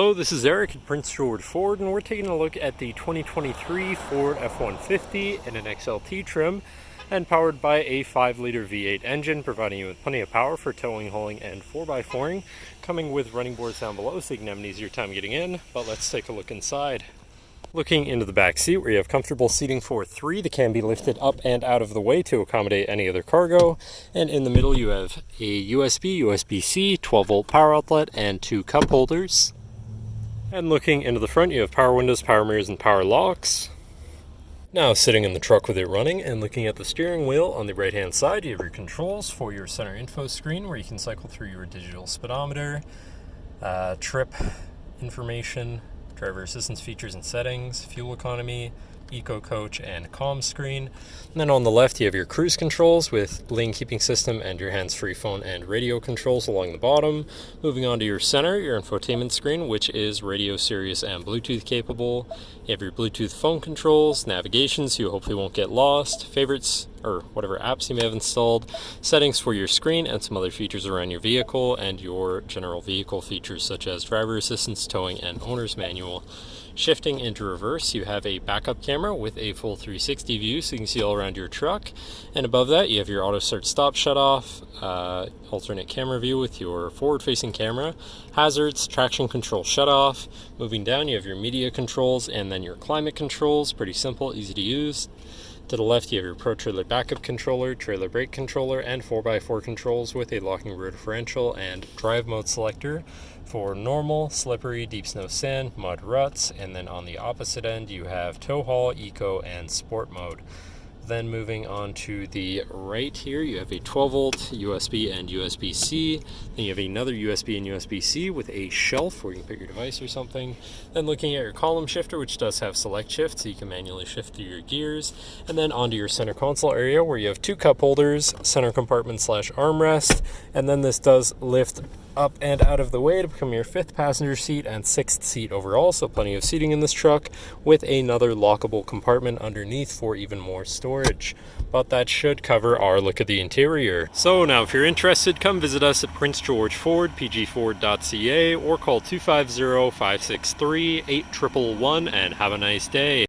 Hello, this is Eric at Prince George Ford, and we're taking a look at the 2023 Ford F-150 in an XLT trim and powered by a 5-liter V8 engine, providing you with plenty of power for towing, hauling, and 4x4ing, coming with running boards down below so you can have an easier time getting in. But let's take a look inside. Looking into the back seat, where you have comfortable seating for 3 that can be lifted up and out of the way to accommodate any other cargo. And in the middle you have a USB, USB-C, 12-volt power outlet, and 2 cup holders. And looking into the front, you have power windows, power mirrors, and power locks. Now sitting in the truck with it running and looking at the steering wheel, on the right hand side you have your controls for your center info screen, where you can cycle through your digital speedometer, trip information, driver assistance features and settings, fuel economy, eco coach, and comm screen. And then on the left you have your cruise controls with lane keeping system and your hands-free phone and radio controls along the bottom. Moving on to your center, your infotainment screen, which is radio, Sirius, and Bluetooth capable. You have your Bluetooth phone controls, navigation so you hopefully won't get lost, favorites or whatever apps you may have installed, settings for your screen, and some other features around your vehicle, and your general vehicle features such as driver assistance, towing, and owner's manual. Shifting into reverse, you have a backup camera with a full 360 view so you can see all around your truck. And above that you have your auto start stop shut off, alternate camera view with your forward facing camera, hazards, traction control shut off. Moving down you have your media controls and then your climate controls, pretty simple, easy to use. To the left you have your Pro Trailer backup controller, trailer brake controller, and 4x4 controls with a locking rear differential and drive mode selector for normal, slippery, deep snow, sand, mud, ruts. And then on the opposite end you have tow haul, eco, and sport mode. Then moving on to the right here, you have a 12-volt USB and USB-C. Then you have another USB and USB-C with a shelf where you can put your device or something. Then looking at your column shifter, which does have select shift, so you can manually shift through your gears. And then onto your center console area, where you have 2 cup holders, center compartment / armrest. And then this does lift up and out of the way to become your 5th passenger seat and 6th seat overall, so plenty of seating in this truck, with another lockable compartment underneath for even more storage. But that should cover our look at the interior. So now if you're interested, come visit us at Prince George Ford, pgford.ca, or call 250-563-8111 and have a nice day.